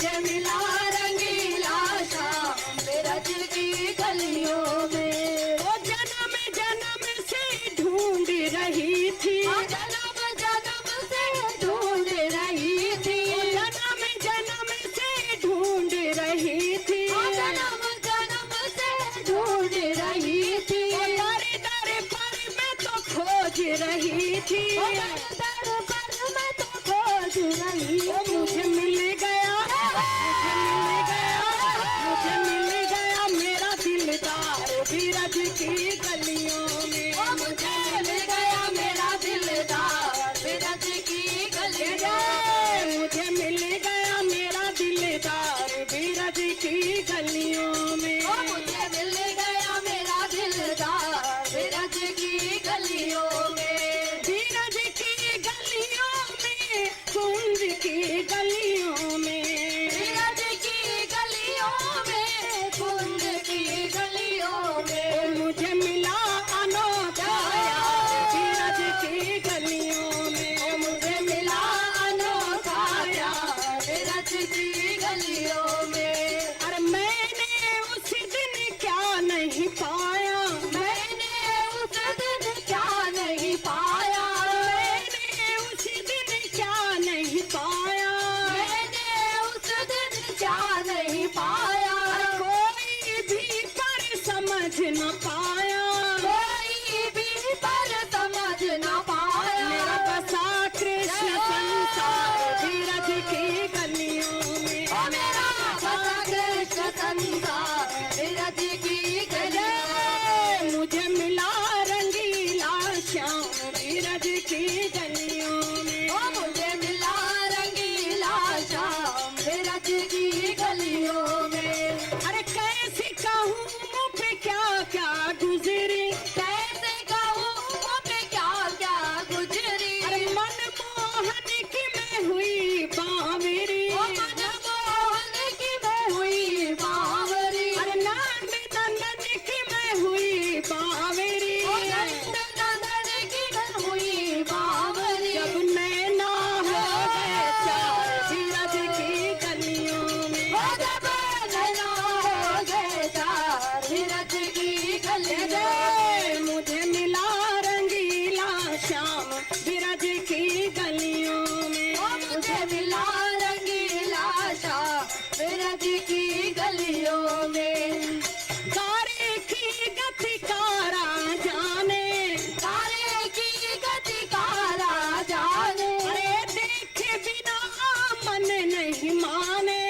मुझे मिला रंगीला शाम ब्रज की गलियों में। वो जन्म जन्म से ढूंढ रही थी, जन्म जन्म से ढूंढ रही थी, जन्म जन्म से ढूंढ रही थी, जन्म जन्म से ढूंढ रही थी। दर दर पर मैं तो खोज रही थी, दर पर मैं तो खोज रही थी। मुझे मिल गया, मुझे मिल गया मेरा दिलदार ब्रज की गलियों में। मुझे मिल गया मेरा दिलदार ब्रज की गलियों में। मुझे मिल गया मेरा दिलदार ब्रज की गलियों में। मुझे मिल गया मेरा दिलदार ब्रज की गलियों में। ब्रज की गलियों में, कुंज की गलियों में, ब्रज की गलियों में, कुंज की गलियों में। मुझे मिला अनोखा यार ब्रज की गलियों में। मुझे मिला अनोखा यार ब्रज की गलियों में। अरे मैंने उस दिन क्या नहीं पाया, मैंने उस दिन क्या नहीं पाया, मैंने उस दिन क्या नहीं पाया, मैंने उस दिन क्या नहीं पाया। कोई भी पर समझ न पाया, कोई भी पर समझ न पाया। मेरा बसा कृष्ण संसार ब्रज की गलियों में। ओ मेरा बसा कृष्ण संसार ब्रज की गलियों में। मुझे मिला रंगीला श्याम ब्रज की गलियों में। ओ मुझे मिला रंगीला श्याम ब्रज की गलियों में। अरे कैसे कहूँ मुँह पे क्या क्या गुजरी, कैसे कहूँ मुँह पे क्या क्या गुजरी। अरे मनमोहन की मैं हुई बावरी, ओ मनमोहन की मैं हुई बावरी। अरे नंद नंदन की मैं हुई बावरी। ओ नंद नंदन की मैं हुई बावरी। जब नैना हो गए चार ब्रज की गलियों में। ओ जब नैना हो गए चार ब्रज की गलियों में। मुझे मिला रंगीला श्याम ब्रज की गलियों में। ओ मुझे मिला रंगीला श्याम ब्रज की गलियों में। तारे की गति कारा जाने, तारे की गति कारा जाने। अरे देखे बिना मन नहीं माने,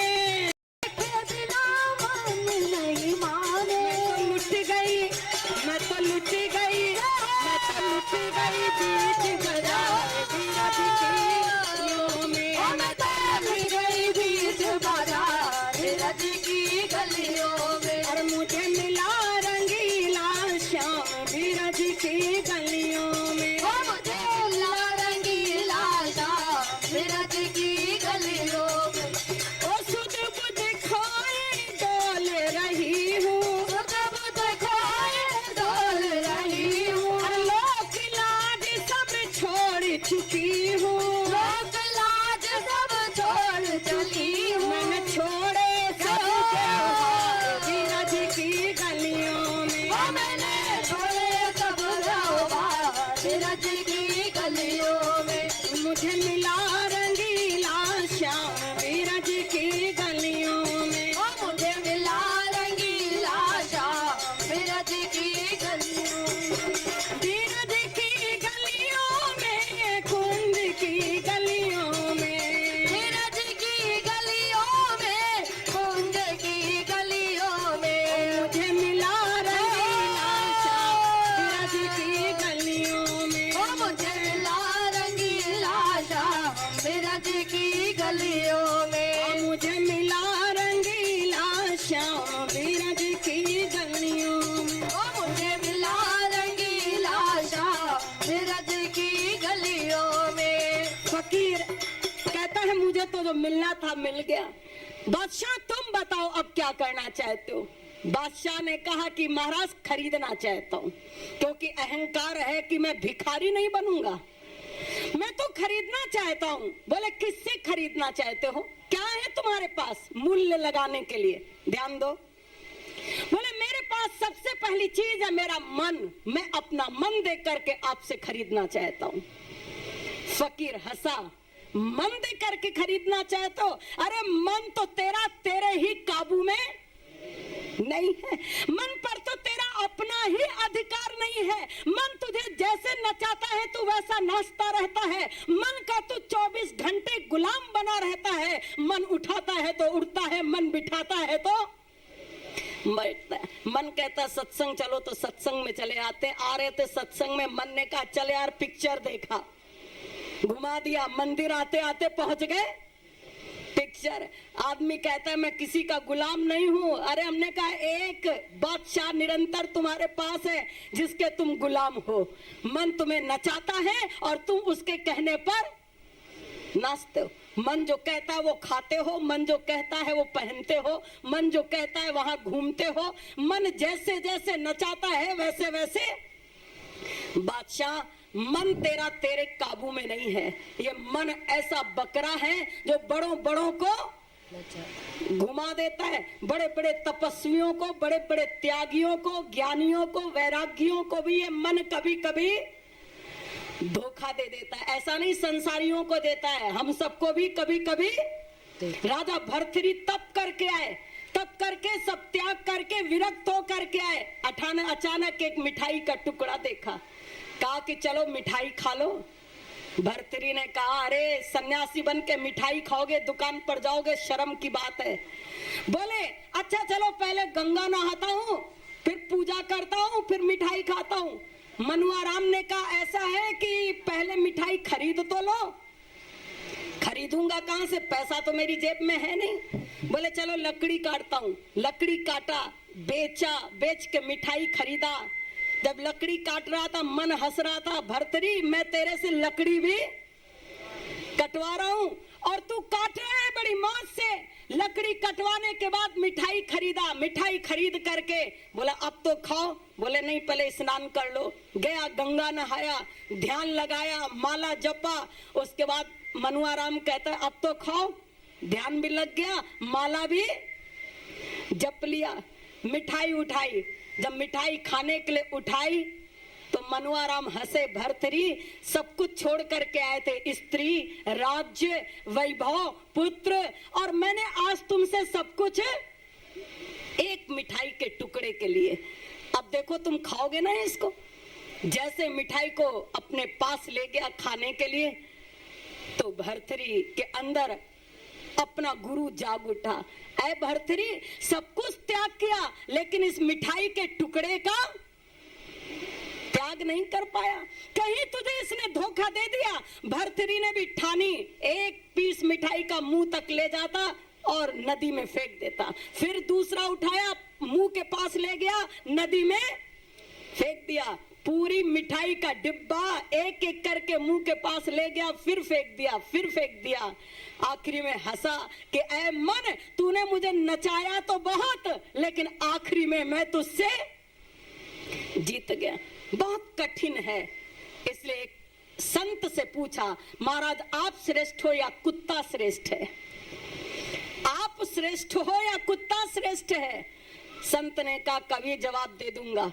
देखे बिना मन नहीं माने। लुट गई, मैं तो लुट गई, मैं तो लुट गई बीच बाजार ब्रज की गलियों में। ओ मैं तो लुट गई बीच बाजार ब्रज की गलियों में। और मुझे मिला रंगीला श्याम ब्रज की गलियों में। ओ मुझे मिला रंगीला श्याम ब्रज की गलियों में। ओ सुध बुध खोए डोल रही हूँ, सुध बुध खोए डोल रही हूँ। और लोक लाज सब छोड़ चुकी हूँ। लोक लाज सब छोड़ चली हूँ। मैंने छोड़े सब त्योहार ब्रज की गलियों में। ओ मैंने छोड़े सब त्योहार ब्रज की गलियों में। मुझे मिला रंगीला श्याम ब्रज की गलियों में। ओ मुझे मिला रंगीला श्याम ब्रज की गलियों में। ब्रज की गलियों में, कुंज की गलियों में, ब्रज की गलियों में, कुंज की गलियों में। मुझे मिला रंगीला श्याम ब्रज की गलियों में। ओ मुझे मिला रंगीला श्याम ब्रज की गलियों में। मुझे मिला रंगीला श्याम ब्रज की गलियों में। ओ मुझे मिला रंगीला श्याम ब्रज की गलियों में। फकीर कहता है मुझे तो जो मिलना था मिल गया। बादशाह तुम बताओ अब क्या करना चाहते हो। बादशाह ने कहा कि महाराज खरीदना चाहता हूँ, क्योंकि अहंकार है कि मैं भिखारी नहीं बनूंगा। मैं तो खरीदना चाहता हूँ। बोले किससे खरीदना चाहते हो, क्या है तुम्हारे पास मूल्य लगाने के लिए, ध्यान दो। बोले मेरे पास सबसे पहली चीज है मेरा मन, मैं अपना मन दे करके आपसे खरीदना चाहता हूँ। फकीर हंसा, मन दे करके खरीदना चाहते हो? अरे मन तो तेरा तेरे ही काबू में नहीं है, मन पर तो तेरा अपना ही अधिकार नहीं है। मन तुझे जैसे नचाता है तू वैसा नाचता रहता है। मन का तू 24 घंटे गुलाम बना रहता है। मन उठाता है तो उड़ता है, मन बिठाता है तो बैठता है। मन कहता सत्संग चलो तो सत्संग में चले आते। आ रहे थे सत्संग में, मन ने कहा चले यार पिक्चर देखा, घुमा दिया। मंदिर आते आते पहुंच गए पिक्चर। आदमी कहता है मैं किसी का गुलाम नहीं हूं। अरे हमने कहा एक बादशाह निरंतर तुम्हारे पास है जिसके तुम गुलाम हो। मन तुम्हें नचाता है और तुम उसके कहने पर नाचते हो। मन जो कहता है वो खाते हो, मन जो कहता है वो पहनते हो, मन जो कहता है वहां घूमते हो। मन जैसे जैसे नचाता है वैसे वैसे बादशाह। मन तेरा तेरे काबू में नहीं है। ये मन ऐसा बकरा है जो बड़ों बड़ों को घुमा देता है। बड़े बड़े तपस्वियों को, बड़े बड़े त्यागियों को, ज्ञानियों को, वैरागियों को भी ये मन कभी कभी धोखा दे देता है। ऐसा नहीं संसारियों को देता है, हम सबको भी कभी कभी। राजा भर्तृहरि तप करके आए, तप करके सब त्याग करके विरक्त हो करके आए। अचानक एक मिठाई का टुकड़ा देखा, कहा कि चलो मिठाई खा लो। भर्तृहरि ने कहा अरे सन्यासी बन के मिठाई खाओगे, दुकान पर जाओगे, शर्म की बात है। बोले अच्छा चलो पहले गंगा नहाता हूँ, फिर पूजा करता हूँ, फिर मिठाई खाता हूँ। मनुआराम ने कहा ऐसा है कि पहले मिठाई खरीद तो लो। खरीदूंगा कहां से, पैसा तो मेरी जेब में है नहीं। बोले चलो लकड़ी काटता हूँ। लकड़ी काटा, बेचा, बेच के मिठाई खरीदा। जब लकड़ी काट रहा था मन हंस रहा था, भर्तृहरि मैं तेरे से लकड़ी भी कटवा रहा हूँ और तू काट रहा है बड़ी मौज से। लकड़ी कटवाने के बाद मिठाई खरीदा, मिठाई खरीद करके बोला अब तो खाओ। बोले नहीं पहले स्नान कर लो। गया गंगा नहाया, ध्यान लगाया, माला जपा। उसके बाद मनुआराम कहता है अब तो खाओ। ध्यान भी लग गया, माला भी जप लिया, मिठाई उठाई। जब मिठाई खाने के लिए उठाई तो मनुआराम हंसे। भर्तृहरि सब कुछ छोड़ करके आए थे, स्त्री, राज्य, वैभव, पुत्र, और मैंने आज तुमसे सब कुछ एक मिठाई के टुकड़े के लिए। अब देखो तुम खाओगे ना इसको। जैसे मिठाई को अपने पास ले गया खाने के लिए तो भर्तृहरि के अंदर अपना गुरु जाग उठा। ऐ भर्तृहरि सब कुछ त्याग किया लेकिन इस मिठाई के टुकड़े का त्याग नहीं कर पाया। कहीं तुझे इसने धोखा दे दिया। भर्तृहरि ने भी ठानी, एक पीस मिठाई का मुंह तक ले जाता और नदी में फेंक देता। फिर दूसरा उठाया, मुंह के पास ले गया, नदी में फेंक दिया। पूरी मिठाई का डिब्बा एक एक करके मुंह के पास ले गया, फिर फेंक दिया, फिर फेंक दिया। आखिरी में हंसा कि ऐ मन तूने मुझे नचाया तो बहुत, लेकिन आखिरी में मैं तुझसे जीत गया। बहुत कठिन है। इसलिए एक संत से पूछा महाराज आप श्रेष्ठ हो या कुत्ता श्रेष्ठ है? आप श्रेष्ठ हो या कुत्ता श्रेष्ठ है? संत ने कहा कभी जवाब दे दूंगा।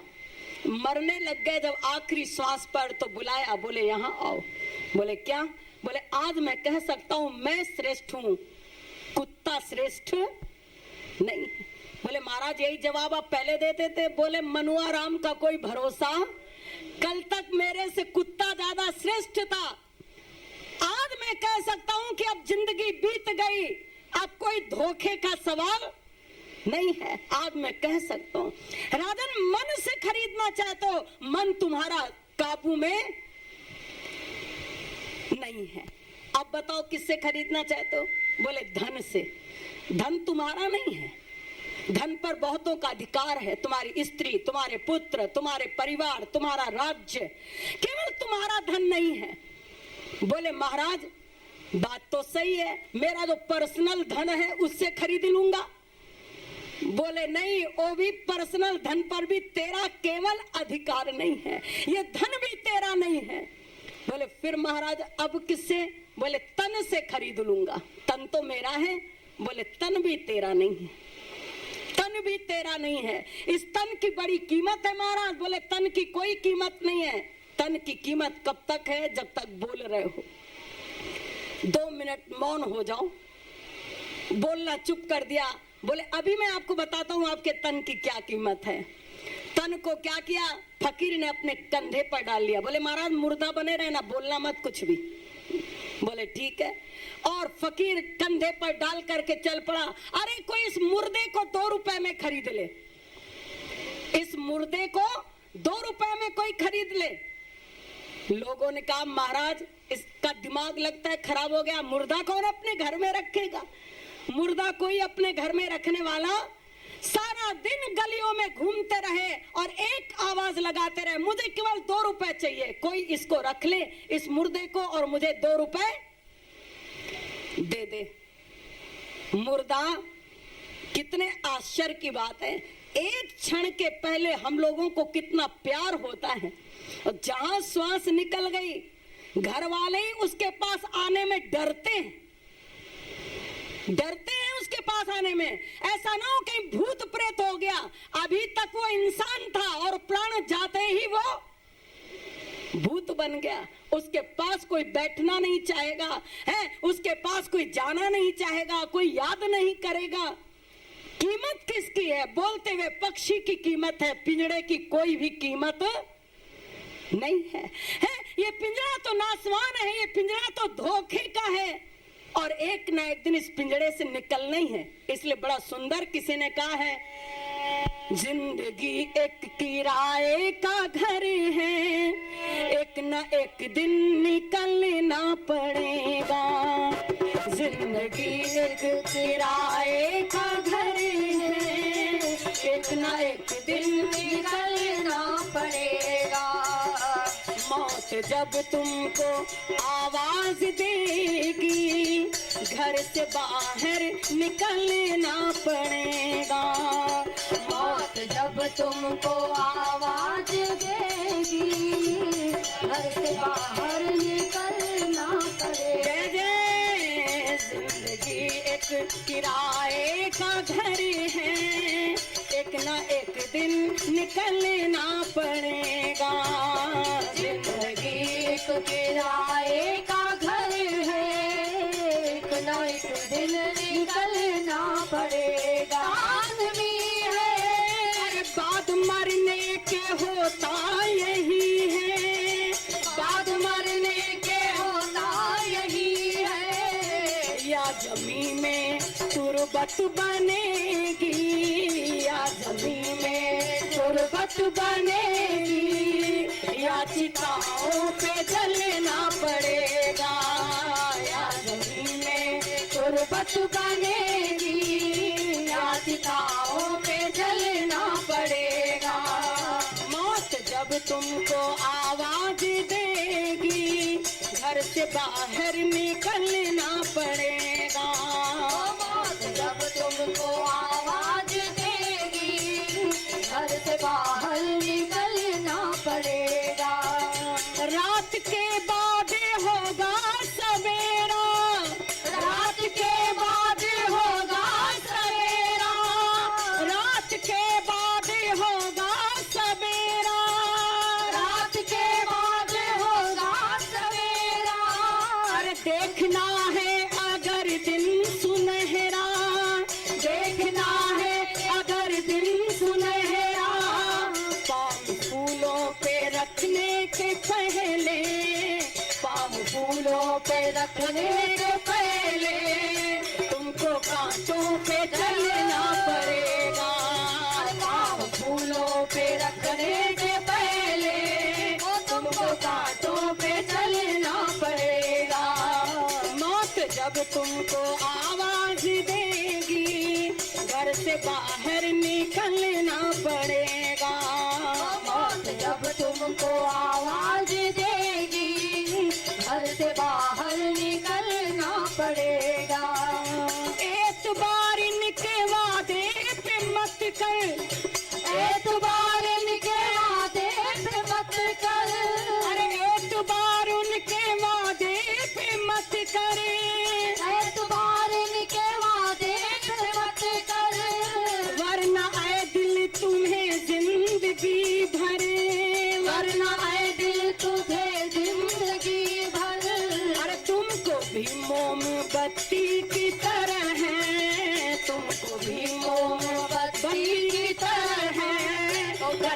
मरने लग गए जब आखिरी श्वास पर तो बुलाया, बोले यहाँ आओ। बोले क्या? बोले आज मैं कह सकता हूं मैं श्रेष्ठ हूं, कुत्ता श्रेष्ठ नहीं। बोले महाराज यही जवाब आप पहले देते थे। बोले मनुआराम का कोई भरोसा, कल तक मेरे से कुत्ता ज्यादा श्रेष्ठ था। आज मैं कह सकता हूं कि अब जिंदगी बीत गई, अब कोई धोखे का सवाल नहीं है। आज मैं कह सकता हूं राजन मन से खरीदना चाहते हो, मन तुम्हारा काबू में नहीं है। अब बताओ किससे खरीदना चाहते हो? बोले धन से। धन तुम्हारा नहीं है, धन पर बहुतों का अधिकार है। तुम्हारी स्त्री, तुम्हारे पुत्र, तुम्हारे परिवार, तुम्हारा राज्य, केवल तुम्हारा धन नहीं है। बोले महाराज बात तो सही है, मेरा जो पर्सनल धन है उससे खरीद लूंगा। बोले नहीं, वो भी पर्सनल धन पर भी तेरा केवल अधिकार नहीं है, ये धन भी तेरा नहीं है। बोले फिर महाराज अब किससे? बोले तन से खरीद लूंगा। तन तो मेरा है। बोले तन भी तेरा नहीं है, तन भी तेरा नहीं है। इस तन की बड़ी कीमत है महाराज। बोले तन की कोई कीमत नहीं है। तन की कीमत कब तक है? जब तक बोल रहे हो। 2 मिनट मौन हो जाओ। बोलना चुप कर दिया। बोले अभी मैं आपको बताता हूं आपके तन की क्या कीमत है। तन को क्या किया? फकीर ने अपने कंधे पर डाल लिया। बोले महाराज मुर्दा बने रहना, बोलना मत कुछ भी। बोले ठीक है। और फकीर कंधे पर डाल करके चल पड़ा। अरे कोई इस मुर्दे को 2 रुपए में खरीद ले, इस मुर्दे को 2 रुपए में कोई खरीद ले। लोगों ने कहा महाराज इसका दिमाग लगता है खराब हो गया, मुर्दा कौन अपने घर में रखेगा? मुर्दा कोई अपने घर में रखने वाला? सारा दिन गलियों में घूमते रहे और एक आवाज लगाते रहे, मुझे केवल 2 रुपए चाहिए, कोई इसको रख ले इस मुर्दे को और मुझे 2 रुपए दे दे। मुर्दा, कितने आश्चर्य की बात है, एक क्षण के पहले हम लोगों को कितना प्यार होता है और जहां श्वास निकल गई घर वाले ही उसके पास आने में डरते हैं, डरते हैं उसके पास आने में। ऐसा ना हो कहीं भूत प्रेत हो गया। अभी तक वो इंसान था और प्राण जाते ही वो भूत बन गया। उसके पास कोई बैठना नहीं चाहेगा, है उसके पास कोई जाना नहीं चाहेगा, कोई याद नहीं करेगा। कीमत किसकी है? बोलते हुए पक्षी की कीमत है, पिंजड़े की कोई भी कीमत नहीं है। ये पिंजरा तो नासवान है, ये पिंजरा तो धोखे का है और एक ना एक दिन इस पिंजड़े से निकलना ही है। इसलिए बड़ा सुंदर किसी ने कहा है, जिंदगी एक किराए का घर है, एक ना एक दिन निकलना पड़ेगा। जिंदगी एक किराए का घर है, एक ना एक दिन निकलना पड़ेगा। मौत जब तुमको आवाज देगी, घर से बाहर निकलना पड़ेगा। मौत जब तुमको आवाज देगी, घर से बाहर निकलना पड़ेगा। जय जय। जिंदगी एक किराए का घर है, एक ना एक दिन निकलना पड़ेगा। जिंदगी एक किराए का घर है, एक ना एक दिन निकलना पड़ेगा। आदमी है, अरे बाद मरने के होता यही है, बाद मरने के होता यही है। या जमीन में तुरबत बनेगी, या जमीन में तुरबत बनेगी, या चिताओं पे जलना पड़ेगा। या जमीन में तुरबत बनेगी, या चिताओं पे जलना पड़ेगा। मौत जब तुमको आवाज देगी, घर से बाहर निकलना पड़ेगा। मौत जब तुमको आवाज देगी, घर से बाहर निकलना पड़ेगा। रात के बाद होगा सवेरा, रात के बाद होगा सवेरा, रात के बाद होगा सवेरा, रात के बाद होगा सवेरा। अरे देखना है अगर दिन सुनहरा, देखना है अगर दिन सुनहरा। पाँव फूलों पे रखने के पहले, पाँव फूलों पे रखने के पहले तुमको कांटों पे चलना पड़ेगा। पाँव फूलों पे रखने के पहले तुमको कांटों पे चलना पड़ेगा। मौत जब तुमको आवाज देगी, घर से बाहर निकलना पड़ेगा। मौत जब तुमको आवाज देगी, घर से बाहर निकलना पड़ेगा। एतबार इनके वादे पे मत कर, एतबार इनके वादे पे मत कर, अरे एतबार उनके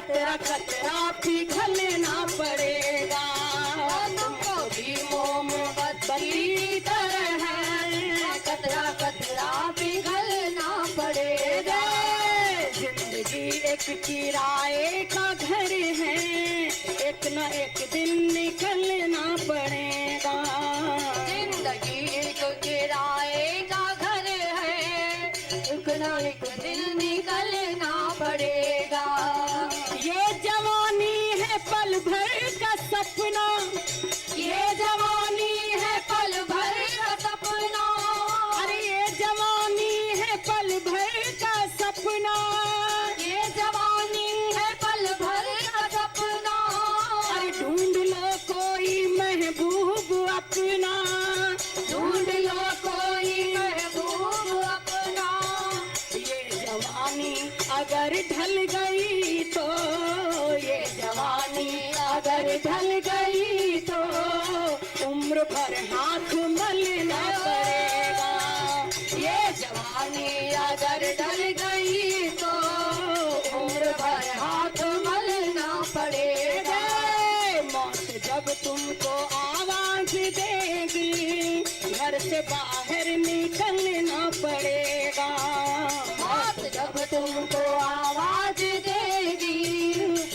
कतरा कतरा पिघलना पड़ेगा, तुमको भी मोमबत्ती की तरह है, कतरा कतरा पिघलना पड़ेगा। जिंदगी एक किराए का घर है, एक न एक दिन निकलना पड़ेगा। जिंदगी एक किराए का घर है, एक न एक दिन निकलना पड़ेगा। ये जवानी है पल भर का सपना, ये जवानी है पल भर का सपना, अरे ये जवानी है पल भर का सपना, ये जवानी है पल भर का सपना। अरे ढूंढ लो कोई महबूब अपना, ढूंढ लो कोई महबूब अपना। ये जवानी अगर ढल गई तो, ये जवानी अगर ढल गई तो उम्र भर हाथ मलना पड़ेगा। ये जवानी अगर ढल गई तो उम्र भर हाथ मलना पड़ेगा। मौत जब तुमको आवाज देगी, घर से बाहर निकलना पड़ेगा। मौत जब तुमको आवाज देगी,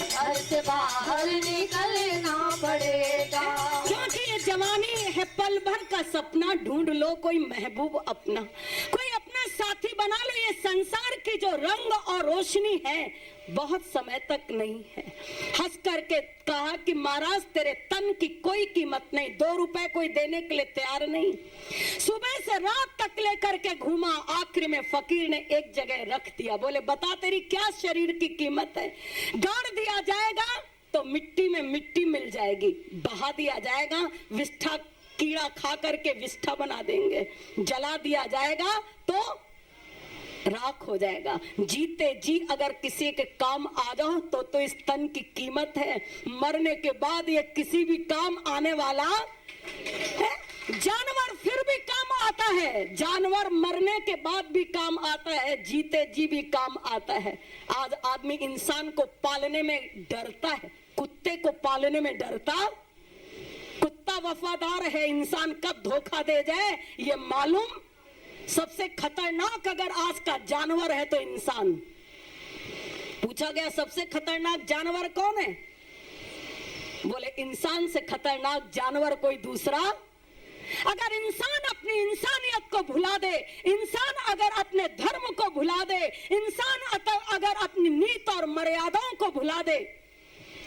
घर से बाहर निकलना पड़ेगा। क्योंकि ये जवानी है पल भर का सपना, ढूंढ लो कोई महबूब अपना, कोई अपना साथी बना लो। ये संसार की जो रंग और रोशनी है बहुत समय तक नहीं है। हंस करके कहा कि महाराज तेरे तन की कोई कीमत नहीं, 2 रुपए कोई देने के लिए तैयार नहीं। सुबह से रात तक लेकर के घूमा, आखिर में फकीर ने एक जगह रख दिया। बोले बता तेरी क्या शरीर की कीमत है? गाड़ दिया जाएगा तो मिट्टी में मिट्टी मिल जाएगी, बहा दिया जाएगा विष्ठा, कीड़ा खा करके विष्ठा बना देंगे, जला दिया जाएगा तो राख हो जाएगा। जीते जी अगर किसी के काम आ जाओ तो इस तन की कीमत है, मरने के बाद ये किसी भी काम आने वाला है। जानवर फिर भी काम आता है, जानवर मरने के बाद भी काम आता है, जीते जी भी काम आता है। आज आदमी इंसान को पालने में डरता है, कुत्ते को पालने में डरता। कुत्ता वफादार है, इंसान कब धोखा दे जाए ये मालूम। सबसे खतरनाक अगर आज का जानवर है तो इंसान। पूछा गया सबसे खतरनाक जानवर कौन है? बोले इंसान से खतरनाक जानवर कोई दूसरा। अगर इंसान अपनी इंसानियत को भुला दे, इंसान अगर अपने धर्म को भुला दे, इंसान अगर अपनी नीति और मर्यादाओं को भुला दे,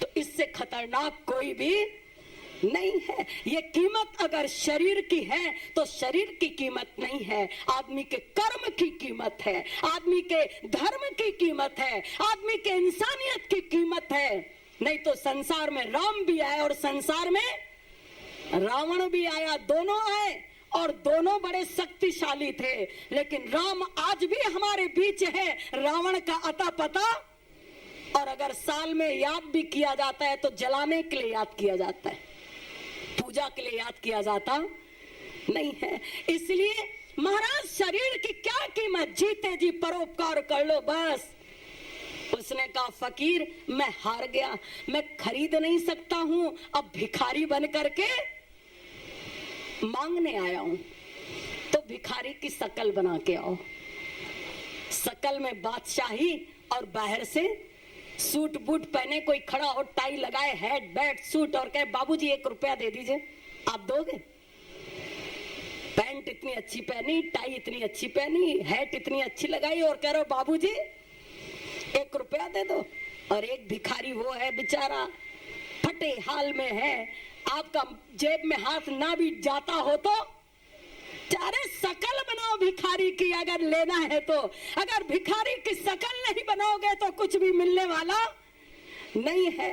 तो इससे खतरनाक कोई भी नहीं है। ये कीमत अगर शरीर की है तो शरीर की कीमत नहीं है, आदमी के कर्म की कीमत है, आदमी के धर्म की कीमत है, आदमी के इंसानियत की कीमत है। नहीं तो संसार में राम भी आए और संसार में रावण भी आया, दोनों आए और दोनों बड़े शक्तिशाली थे। लेकिन राम आज भी हमारे बीच है, रावण का अता पता। और अगर साल में याद भी किया जाता है तो जलाने के लिए याद किया जाता है, पूजा के लिए याद किया जाता नहीं है। इसलिए महाराज शरीर की क्या कीमत, जीते जी परोपकार कर लो बस। उसने कहा फकीर मैं हार गया, मैं खरीद नहीं सकता हूं, अब भिखारी बन करके मांगने आया हूं। तो भिखारी की शकल बना के आओ, शकल में बादशाही और बाहर से सूट बूट पहने कोई खड़ा हो, टाई लगाए, हेड बैट सूट, और कहे बाबूजी 1 रुपया दे दीजिए, आप दोगे? पैंट इतनी अच्छी पहनी, टाई इतनी अच्छी पहनी, हैट इतनी अच्छी लगाई और कह रहे हो बाबूजी 1 रुपया दे दो। और एक भिखारी वो है बेचारा फटे हाल में है, आपका जेब में हाथ ना भी जाता हो तो चारे शकल बनाओ भिखारी की अगर लेना है तो। अगर भिखारी की शकल नहीं बनाओगे तो कुछ भी मिलने वाला नहीं है।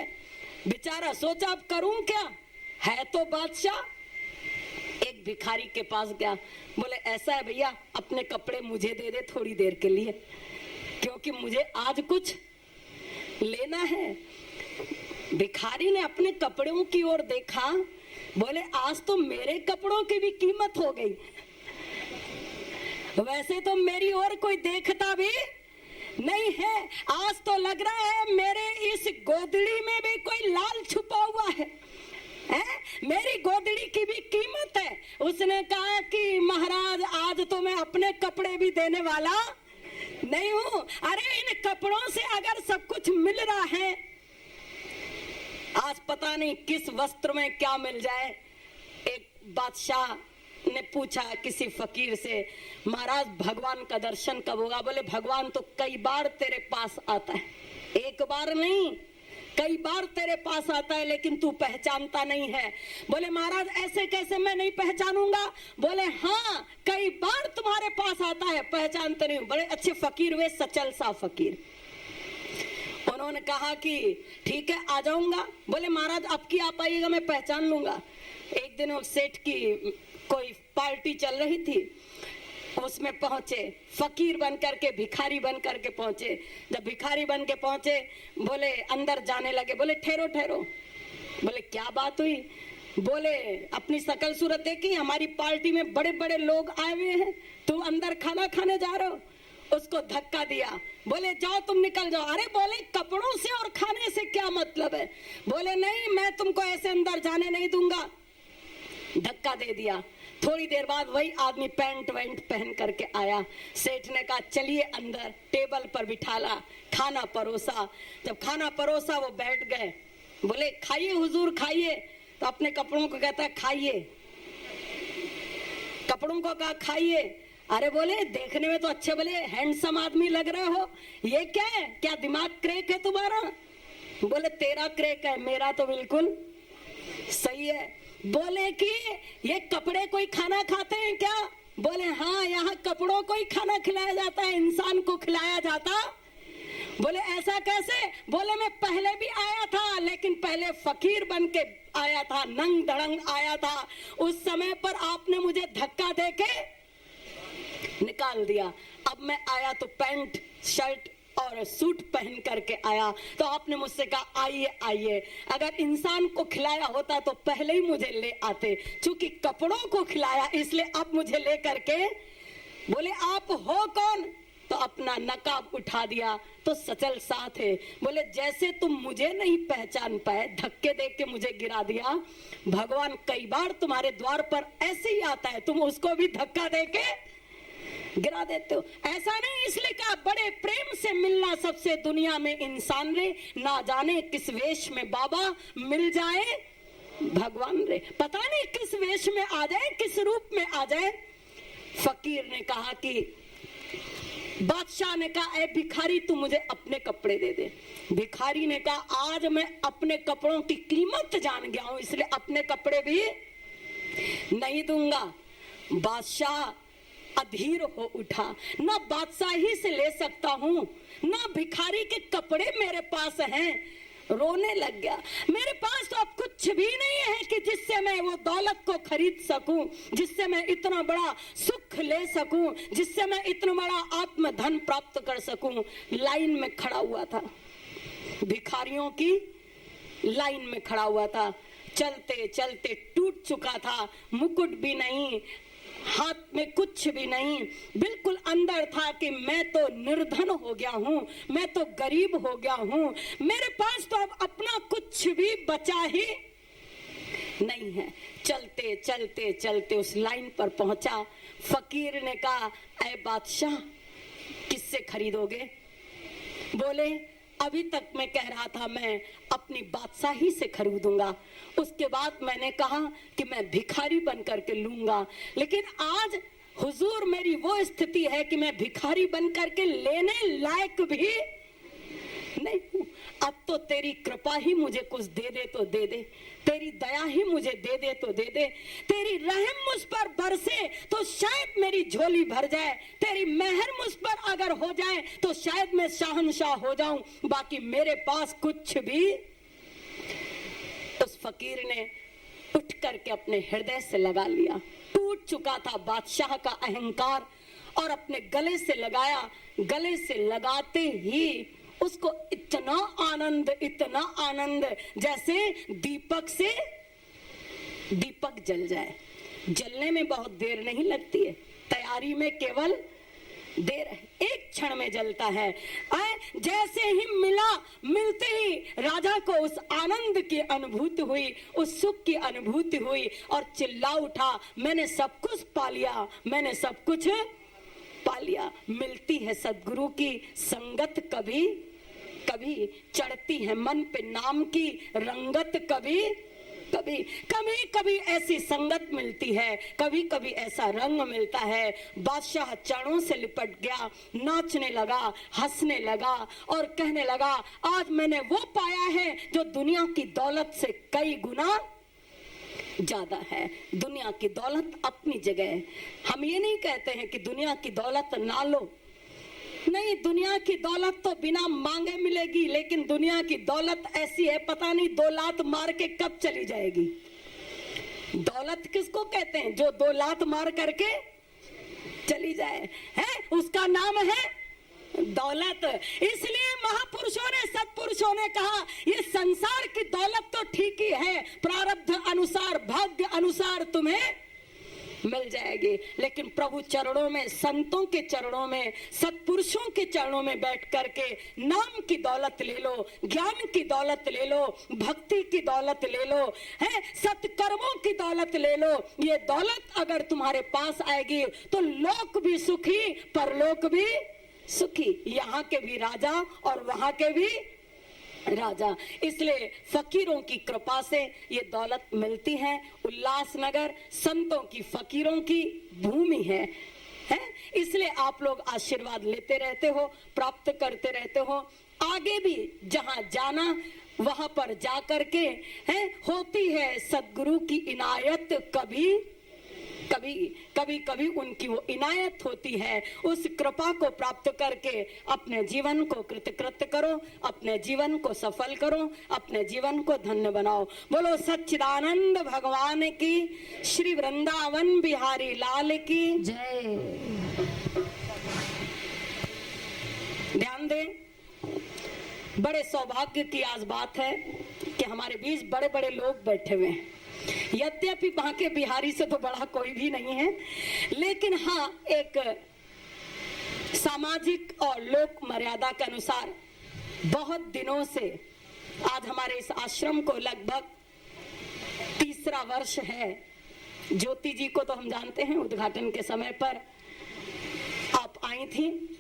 बेचारा सोचा अब करूं क्या, है तो बादशाह। एक भिखारी के पास गया, बोले ऐसा है भैया अपने कपड़े मुझे दे दे थोड़ी देर के लिए, क्योंकि मुझे आज कुछ लेना है। भिखारी ने अपने कपड़ों की ओर देखा, बोले आज तो मेरे कपड़ों की भी कीमत हो गई। वैसे तो मेरी ओर कोई देखता भी नहीं है। आज तो लग रहा है मेरे इस गोदड़ी में भी कोई लाल छुपा हुआ है। मेरी गोदड़ी की भी कीमत है। उसने कहा कि महाराज आज तो मैं अपने कपड़े भी देने वाला नहीं हूं। अरे इन कपड़ों से अगर सब कुछ मिल रहा है, आज पता नहीं किस वस्त्र में क्या मिल जाए। एक बादशाह ने पूछा किसी फकीर से, महाराज भगवान का दर्शन कब होगा? बोले भगवान तो कई बार तेरे पास आता है, एक बार नहीं कई बार तेरे पास आता है, लेकिन तू पहचानता नहीं है। बोले महाराज ऐसे कैसे मैं नहीं पहचानूंगा? बोले हाँ कई बार तुम्हारे पास आता है, पहचानते नहीं। बड़े अच्छे फकीर वे, सचल सा फकीर। उन्होंने कहा कि ठीक है आ जाऊंगा। बोले महाराज अब की आप आइएगा, मैं पहचान लूंगा। एक दिन वो सेठ की कोई पार्टी चल रही थी, उसमें पहुंचे, फकीर बन करके भिखारी बन करके पहुंचे। जब भिखारी बन के पहुंचे, बोले अंदर जाने लगे। बोले ठहरो ठहरो। बोले क्या बात हुई? बोले अपनी शकल सूरत देखी, हमारी पार्टी में बड़े बड़े लोग आए हुए हैं, तुम अंदर खाना खाने जा रहे हो। उसको धक्का दिया। बोले जाओ तुम निकल जाओ। अरे बोले कपड़ों से और खाने से क्या मतलब है? बोले नहीं मैं तुमको ऐसे अंदर जाने नहीं दूंगा। धक्का दे दिया। थोड़ी देर बाद वही आदमी पैंट वैंट पहन करके आया। सेठ ने कहा चलिए अंदर, टेबल पर बिठाला, खाना परोसा। जब खाना परोसा वो बैठ गए। बोले खाइए हुजूर खाइए। तो अपने कपड़ों को कहता है खाइए। कपड़ों को कहा खाइए। अरे बोले देखने में तो अच्छे भले हैंडसम आदमी लग रहे हो, ये क्या है? क्या दिमाग क्रैक है तुम्हारा? बोले तेरा क्रैक है, मेरा तो बिल्कुल सही है। बोले कि ये कपड़े कोई खाना खाते हैं क्या? बोले हाँ यहाँ कपड़ों को ही खाना खिलाया जाता है, इंसान को खिलाया जाता। बोले ऐसा कैसे? बोले मैं पहले भी आया था, लेकिन पहले फकीर बन के आया था, नंग धड़ंग आया था। उस समय पर आपने मुझे धक्का देके निकाल दिया। अब मैं आया तो पैंट शर्ट और सूट पहन करके आया, तो आपने मुझसे कहा आइए आइए। अगर इंसान को खिलाया होता तो पहले ही मुझे ले आते, चूंकि कपड़ों को खिलाया इसलिए अब मुझे ले करके। बोले आप हो कौन? तो अपना नकाब उठा दिया। तो सचल साथ है। बोले जैसे तुम मुझे नहीं पहचान पाए, धक्के दे के मुझे गिरा दिया, भगवान कई बार तुम्हारे द्वार पर ऐसे ही आता है, तुम उसको भी धक्का दे के गिरा देते हो। ऐसा नहीं, इसलिए कहा बड़े प्रेम से मिलना सबसे दुनिया में इंसान रे, ना जाने किस वेश में बाबा मिल जाए भगवान रे। पता नहीं किस वेश में आ जाए, किस रूप में आ जाए। फकीर ने कहा कि बादशाह ने कहा ए भिखारी तू मुझे अपने कपड़े दे दे। भिखारी ने कहा आज मैं अपने कपड़ों की कीमत जान गया हूं, इसलिए अपने कपड़े भी नहीं दूंगा। बादशाह अधीर हो उठा, ना बादशाही से ले सकता हूं, ना भिखारी के कपड़े मेरे पास हैं। रोने लग गया। मेरे पास तो अब कुछ भी नहीं है कि जिससे मैं वो दौलत को खरीद सकूं, जिससे मैं इतना बड़ा सुख ले सकूं, जिससे मैं इतना बड़ा आत्म धन प्राप्त कर सकूं। लाइन में खड़ा हुआ था, भिखारियों की लाइन में खड़ा हुआ था। चलते चलते टूट चुका था, मुकुट भी नहीं, हाथ में कुछ भी नहीं, बिल्कुल अंदर था कि मैं तो निर्धन हो गया हूं, मैं तो गरीब हो गया हूं, मेरे पास तो अब अपना कुछ भी बचा ही नहीं है। चलते चलते चलते उस लाइन पर पहुंचा। फकीर ने कहा ऐ बादशाह किससे खरीदोगे? बोले अभी तक मैं कह रहा था मैं अपनी बादशाही से खरीदूंगा, उसके बाद मैंने कहा कि मैं भिखारी बन करके लूंगा, लेकिन आज हुजूर मेरी वो स्थिति है कि मैं भिखारी बन करके लेने लायक भी नहीं हूं। अब तो तेरी कृपा ही मुझे कुछ दे दे तो दे दे, तेरी दया ही मुझे दे दे तो दे दे, तेरी रहम मुझ पर बरसे तो शायद मेरी झोली भर जाए, तेरी मेहर मुझ पर अगर हो जाए तो शायद मैं शहंशाह हो जाऊं, बाकी मेरे पास कुछ भी। उस फकीर ने उठ करके अपने हृदय से लगा लिया। टूट चुका था बादशाह का अहंकार और अपने गले से लगाया। गले से लगाते ही उसको इतना आनंद जैसे दीपक से दीपक जल जाए। जलने में बहुत देर नहीं लगती है, तैयारी में केवल देर है। एक क्षण में जलता है। जैसे ही मिलते ही राजा को उस आनंद की अनुभूति हुई, उस सुख की अनुभूति हुई और चिल्ला उठा, मैंने सब कुछ पा लिया, मैंने सब कुछ पा लिया। मिलती है सद्गुरु की संगत कभी कभी, चढ़ती है मन पे नाम की रंगत कभी कभी, कभी कभी ऐसी संगत मिलती है, कभी कभी ऐसा रंग मिलता है। बादशाह चरणों से लिपट गया, नाचने लगा, हंसने लगा और कहने लगा, आज मैंने वो पाया है जो दुनिया की दौलत से कई गुना ज्यादा है। दुनिया की दौलत अपनी जगह, हम ये नहीं कहते हैं कि दुनिया की दौलत ना लो, नहीं, दुनिया की दौलत तो बिना मांगे मिलेगी, लेकिन दुनिया की दौलत ऐसी है, पता नहीं 2 लात मार के कब चली जाएगी। दौलत किसको कहते हैं? जो 2 लात मार करके चली जाए, है उसका नाम है दौलत। इसलिए महापुरुषों ने, सत्पुरुषों ने कहा, ये संसार की दौलत तो ठीक ही है, प्रारब्ध अनुसार, भाग्य अनुसार तुम्हें मिल जाएगी, लेकिन प्रभु चरणों में, संतों के चरणों में, सत्पुरुषों के चरणों में बैठ करके नाम की दौलत ले लो, ज्ञान की दौलत ले लो, भक्ति की दौलत ले लो, है सत्कर्मों की दौलत ले लो। ये दौलत अगर तुम्हारे पास आएगी तो लोक भी सुखी, परलोक भी सुखी, यहाँ के भी राजा और वहां के भी राजा। इसलिए फकीरों की कृपा से ये दौलत मिलती है। उल्लासनगर संतों की, फकीरों की भूमि है। इसलिए आप लोग आशीर्वाद लेते रहते हो, प्राप्त करते रहते हो। आगे भी जहां जाना वहां पर जा करके होती है सद्गुरु की इनायत, कभी उनकी वो इनायत होती है। उस कृपा को प्राप्त करके अपने जीवन को कृतकृत्य करो, अपने जीवन को सफल करो, अपने जीवन को धन्य बनाओ। बोलो सच्चिदानंद भगवान की, श्री वृंदावन बिहारी लाल की जय। ध्यान दें, बड़े सौभाग्य की आज बात है कि हमारे बीच बड़े बड़े लोग बैठे हुए हैं। यद्यपि बांके बिहारी से तो बड़ा कोई भी नहीं है, लेकिन हाँ, एक सामाजिक और लोक मर्यादा के अनुसार बहुत दिनों से आज हमारे इस आश्रम को लगभग 3रा वर्ष है। ज्योति जी को तो हम जानते हैं, उद्घाटन के समय पर आप आई थी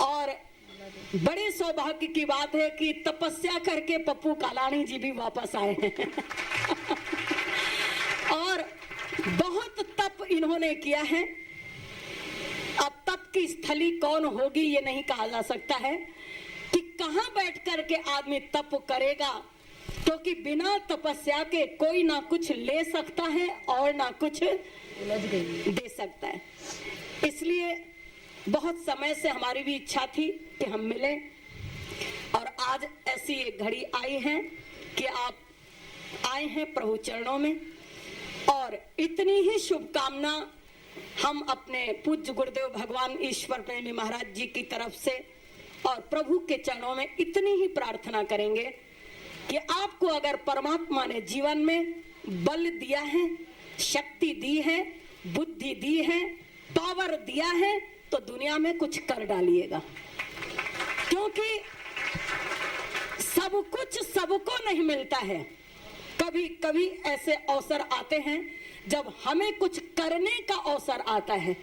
और बड़े सौभाग्य की बात है कि तपस्या करके पप्पू कालानी जी भी वापस आए हैं और बहुत तप इन्होंने किया है। अब तप की स्थली कौन होगी ये नहीं कहा जा सकता है कि कहां बैठ करके आदमी तप करेगा, क्योंकि बिना तपस्या के कोई ना कुछ ले सकता है और ना कुछ दे सकता है। इसलिए बहुत समय से हमारी भी इच्छा थी कि हम मिलें और आज ऐसी एक घड़ी आई है कि आप आए हैं प्रभु चरणों में। और इतनी ही शुभकामना हम अपने पूज्य गुरुदेव भगवान ईश्वर प्रेमी महाराज जी की तरफ से और प्रभु के चरणों में इतनी ही प्रार्थना करेंगे कि आपको अगर परमात्मा ने जीवन में बल दिया है, शक्ति दी है, बुद्धि दी है, पावर दिया है, तो दुनिया में कुछ कर डालिएगा, क्योंकि सब कुछ सबको नहीं मिलता है। कभी कभी ऐसे अवसर आते हैं जब हमें कुछ करने का अवसर आता है,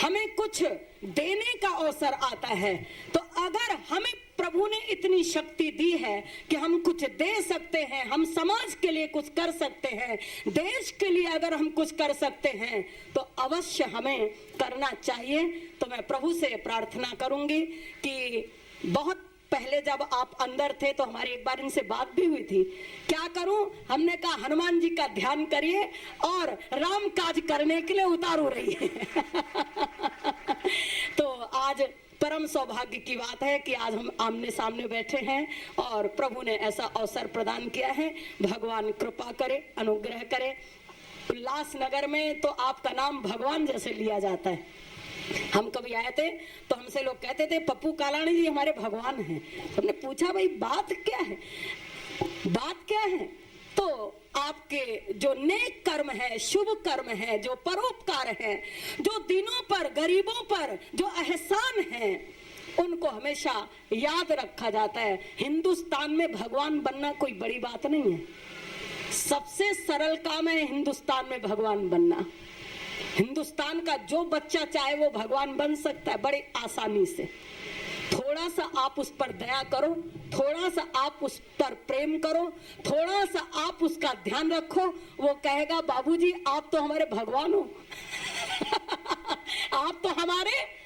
हमें कुछ देने का अवसर आता है। तो अगर हमें प्रभु ने इतनी शक्ति दी है कि हम कुछ दे सकते हैं, हम समाज के लिए कुछ कर सकते हैं, देश के लिए अगर हम कुछ कर सकते हैं, तो अवश्य हमें करना चाहिए। तो मैं प्रभु से प्रार्थना करूंगी कि बहुत पहले जब आप अंदर थे तो हमारी एक बार इनसे बात भी हुई थी, क्या करूं? हमने कहा हनुमान जी का ध्यान करिए और राम काज करने के लिए उतारू रहिए। तो आज परम सौभाग्य की बात है कि आज हम आमने सामने बैठे हैं और प्रभु ने ऐसा अवसर प्रदान किया है। भगवान कृपा करे, अनुग्रह करे। उल्लासनगर में तो आपका नाम भगवान जैसे लिया जाता है। हम कभी आए थे तो हमसे लोग कहते थे पप्पू कालानी जी हमारे भगवान हैं। हमने पूछा भाई बात क्या है, बात क्या है? तो आपके जो नेक कर्म है, शुभ कर्म है, जो परोपकार है, जो दिनों पर गरीबों पर जो एहसान है, उनको हमेशा याद रखा जाता है। हिंदुस्तान में भगवान बनना कोई बड़ी बात नहीं है। सबसे सरल काम है हिंदुस्तान में भगवान बनना। हिंदुस्तान का जो बच्चा चाहे वो भगवान बन सकता है बड़े आसानी से। थोड़ा सा आप उस पर दया करो, थोड़ा सा आप उस पर प्रेम करो, थोड़ा सा आप उसका ध्यान रखो, वो कहेगा बाबूजी आप तो हमारे भगवान हो आप तो हमारे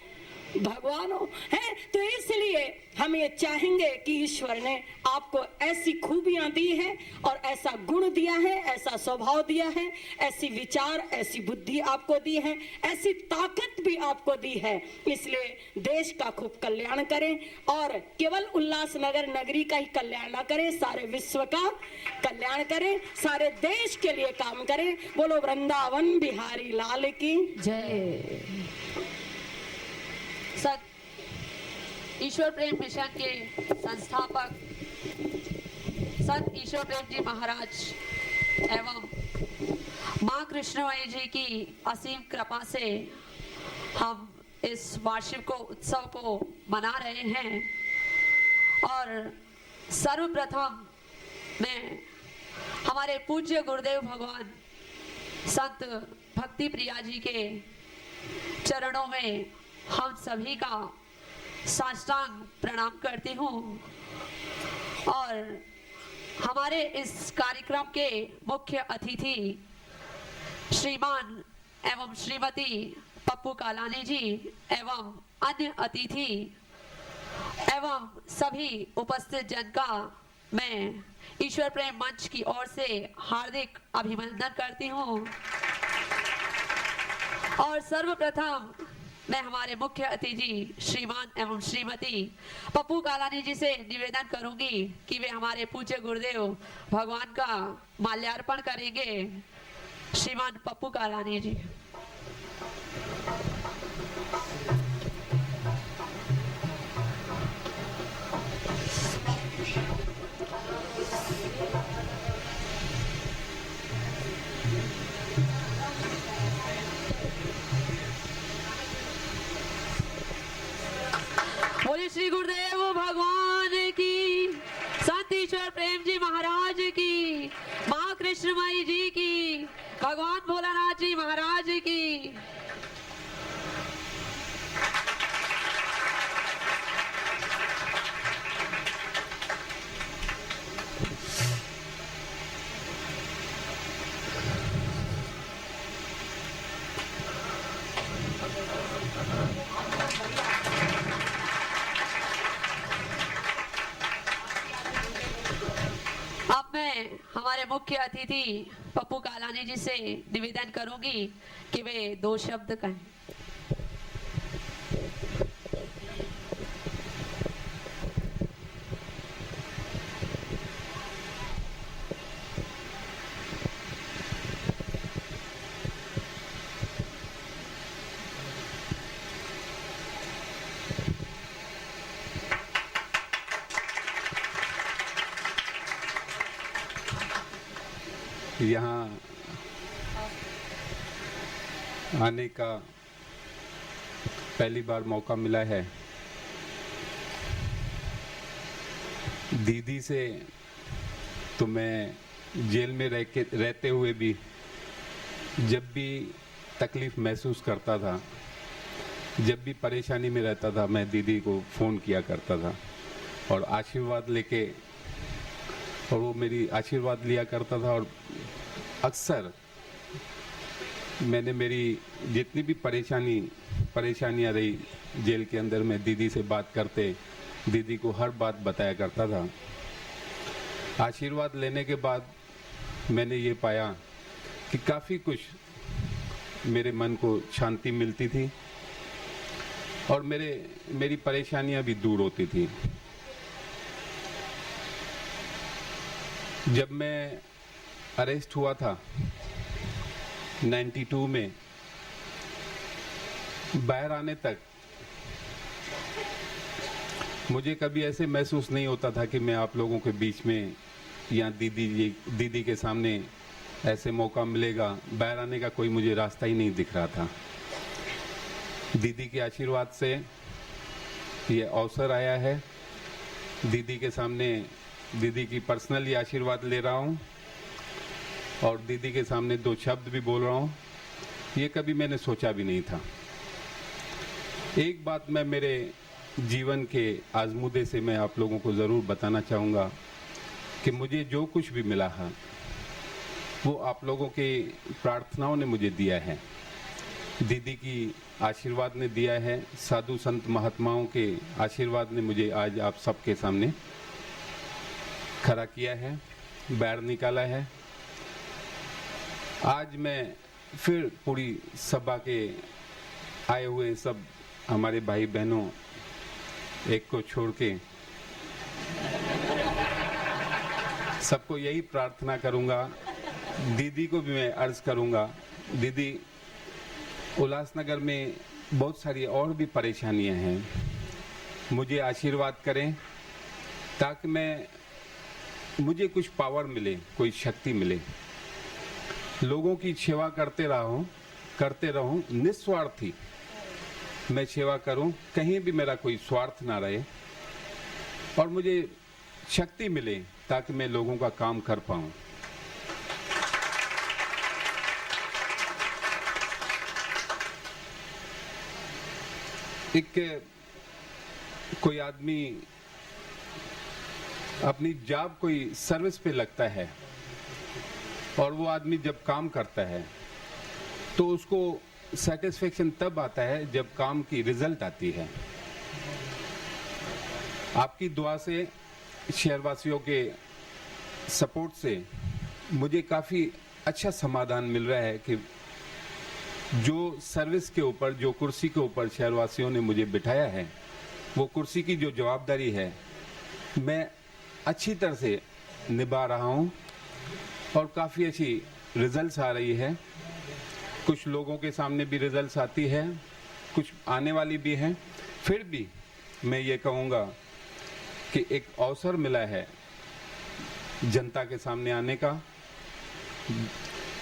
भगवान हो है। तो इसलिए हम ये चाहेंगे कि ईश्वर ने आपको ऐसी खूबियां दी है और ऐसा गुण दिया है, ऐसा स्वभाव दिया है, ऐसी विचार, ऐसी बुद्धि आपको दी है, ऐसी ताकत भी आपको दी है। इसलिए देश का खूब कल्याण करें और केवल उल्लासनगर नगरी का ही कल्याण ना करें, सारे विश्व का कल्याण करें, सारे देश के लिए काम करें। बोलो वृंदावन बिहारी लाल की जय। सत ईश्वर प्रेम मिशन के संस्थापक संत ईश्वर प्रेम जी महाराज एवं माँ कृष्णमयी जी की असीम कृपा से हम इस वार्षिक उत्सव को मना रहे हैं। और सर्वप्रथम मैं हमारे पूज्य गुरुदेव भगवान संत भक्ति प्रिया जी के चरणों में हम सभी का साष्टांग प्रणाम करती हूँ। और हमारे इस कार्यक्रम के मुख्य अतिथि श्रीमान एवं श्रीमती पप्पू कालानी जी एवं अन्य अतिथि एवं सभी उपस्थित जन का मैं ईश्वर प्रेम मंच की ओर से हार्दिक अभिनंदन करती हूँ। और सर्वप्रथम मैं हमारे मुख्य अतिथि श्रीमान एवं श्रीमती पप्पू कालानी जी से निवेदन करूंगी कि वे हमारे पूज्य गुरुदेव भगवान का माल्यार्पण करेंगे। श्रीमान पप्पू कालानी जी। बोले श्री गुरुदेव भगवान की, संत ईश्वर प्रेम जी महाराज की, माँ कृष्णमयी जी की, भगवान भोलानाथ जी महाराज की। अब मैं हमारे मुख्य अतिथि पप्पू कालानी जी से निवेदन करूंगी कि वे 2 शब्द कहें। यहाँ आने का पहली बार मौका मिला है। दीदी से तो मैं जेल में रहते हुए भी जब भी तकलीफ महसूस करता था, जब भी परेशानी में रहता था, मैं दीदी को फ़ोन किया करता था और आशीर्वाद लेके, और वो मेरी आशीर्वाद लिया करता था। और अक्सर मैंने मेरी जितनी भी परेशानियां रही जेल के अंदर, मैं दीदी से बात करते दीदी को हर बात बताया करता था। आशीर्वाद लेने के बाद मैंने ये पाया कि काफ़ी कुछ मेरे मन को शांति मिलती थी और मेरी परेशानियां भी दूर होती थी। जब मैं अरेस्ट हुआ था 92 में, बाहर आने तक मुझे कभी ऐसे महसूस नहीं होता था कि मैं आप लोगों के बीच में या दीदी के सामने ऐसे मौका मिलेगा, बाहर आने का कोई मुझे रास्ता ही नहीं दिख रहा था। दीदी के आशीर्वाद से ये अवसर आया है। दीदी के सामने दीदी की पर्सनली आशीर्वाद ले रहा हूँ और दीदी के सामने 2 शब्द भी बोल रहा हूँ। ये कभी मैंने सोचा भी नहीं था। एक बात मैं मेरे जीवन के आजमूदे से मैं आप लोगों को ज़रूर बताना चाहूँगा कि मुझे जो कुछ भी मिला है वो आप लोगों के प्रार्थनाओं ने मुझे दिया है, दीदी की आशीर्वाद ने दिया है, साधु संत महात्माओं के आशीर्वाद ने मुझे आज आप सबके सामने खड़ा किया है, बाहर निकाला है। आज मैं फिर पूरी सभा के आए हुए सब हमारे भाई बहनों एक को छोड़ के सबको यही प्रार्थना करूंगा, दीदी को भी मैं अर्ज करूंगा, दीदी उल्लासनगर में बहुत सारी और भी परेशानियां हैं, मुझे आशीर्वाद करें ताकि मुझे कुछ पावर मिले, कोई शक्ति मिले, लोगों की सेवा करते रहूं, निस्वार्थी मैं सेवा करूं, कहीं भी मेरा कोई स्वार्थ ना रहे और मुझे शक्ति मिले ताकि मैं लोगों का काम कर पाऊं। कोई आदमी अपनी जॉब कोई सर्विस पे लगता है और वो आदमी जब काम करता है तो उसको सेटिस्फेक्शन तब आता है जब काम की रिजल्ट आती है। आपकी दुआ से, शहरवासियों के सपोर्ट से मुझे काफ़ी अच्छा समाधान मिल रहा है कि जो सर्विस के ऊपर, जो कुर्सी के ऊपर शहरवासियों ने मुझे बिठाया है, वो कुर्सी की जो जवाबदारी है मैं अच्छी तरह से निभा रहा हूँ और काफ़ी अच्छी रिजल्ट्स आ रही है। कुछ लोगों के सामने भी रिजल्ट्स आती है, कुछ आने वाली भी हैं। फिर भी मैं ये कहूँगा कि एक अवसर मिला है जनता के सामने आने का,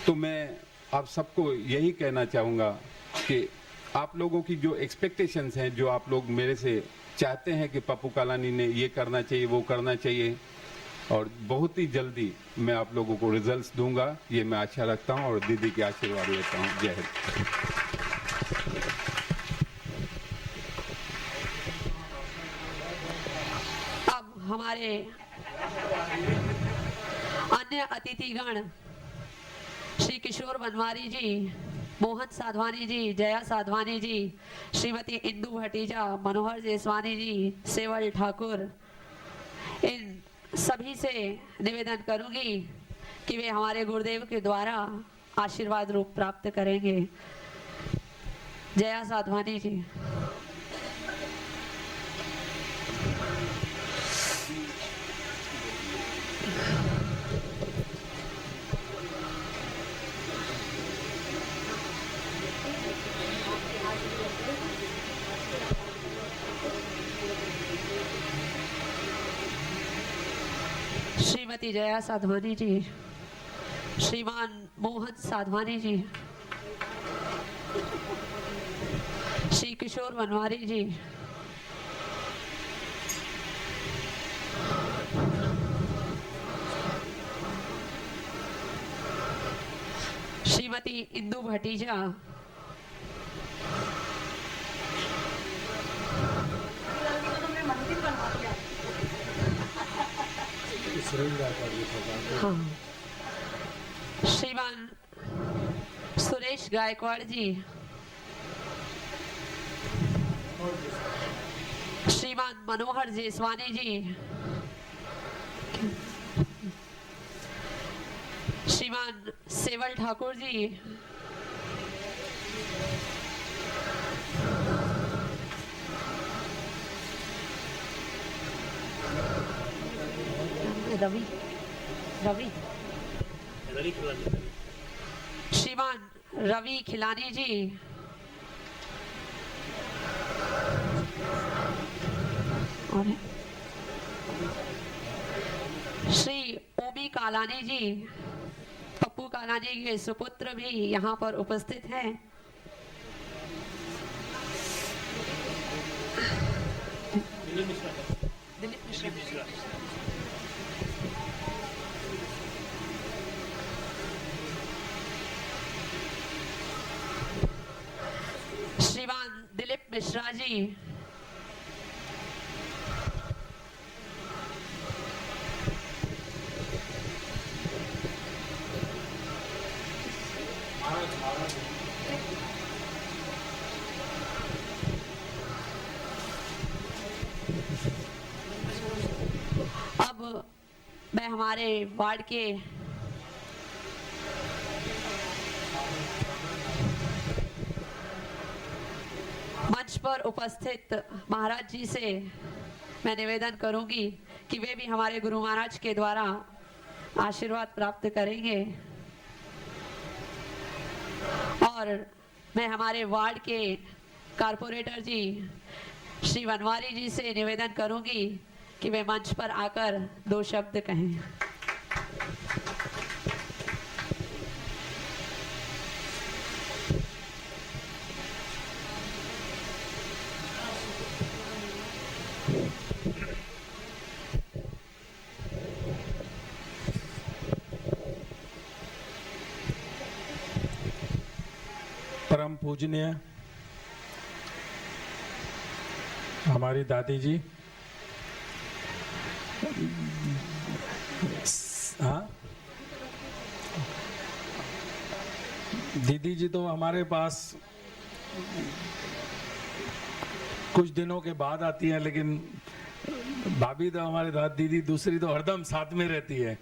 तो मैं आप सबको यही कहना चाहूँगा कि आप लोगों की जो एक्सपेक्टेशंस हैं, जो आप लोग मेरे से चाहते हैं कि पप्पू कालानी ने ये करना चाहिए, वो करना चाहिए, और बहुत ही जल्दी मैं आप लोगों को रिजल्ट्स दूंगा, ये मैं आशा रखता हूं और दीदी के आशीर्वाद लेता हूं। जय हिंद। अब हमारे अन्य अतिथिगण श्री किशोर बनवारी जी, मोहन साधवानी जी, जया साधवानी जी, श्रीमती इंदु भटीजा, मनोहर जेसवानी जी, सेवल ठाकुर, इन सभी से निवेदन करूंगी कि वे हमारे गुरुदेव के द्वारा आशीर्वाद रूप प्राप्त करेंगे। जया साधवानी जी। श्रीमती जया साधवानी जी, श्रीमान मोहन साधवानी जी, श्री किशोर बनवारी जी, श्रीमती इंदु भटीजा, हाँ, श्रीमान सुरेश गायकवाड़ जी, श्रीमान मनोहर जेसवानी जी, श्रीमान सेवल ठाकुर जी, रवि रवि श्रीमान रवि खिलानी जी, और श्री ओमी कालानी जी, पप्पू कालानी के सुपुत्र भी यहाँ पर उपस्थित हैं। दिलीप मिश्रा। श्रीमान दिलीप मिश्रा जी, अब मैं हमारे वार्ड के मंच पर उपस्थित महाराज जी से मैं निवेदन करूंगी कि वे भी हमारे गुरु महाराज के द्वारा आशीर्वाद प्राप्त करेंगे। और मैं हमारे वार्ड के कारपोरेटर जी श्री वनवारी जी से निवेदन करूंगी कि वे मंच पर आकर 2 शब्द कहें। परम पूजनीय हमारी दादी जी, हाँ दीदी जी तो हमारे पास कुछ दिनों के बाद आती है, लेकिन भाभी तो हमारे दीदी दूसरी तो हरदम साथ में रहती है।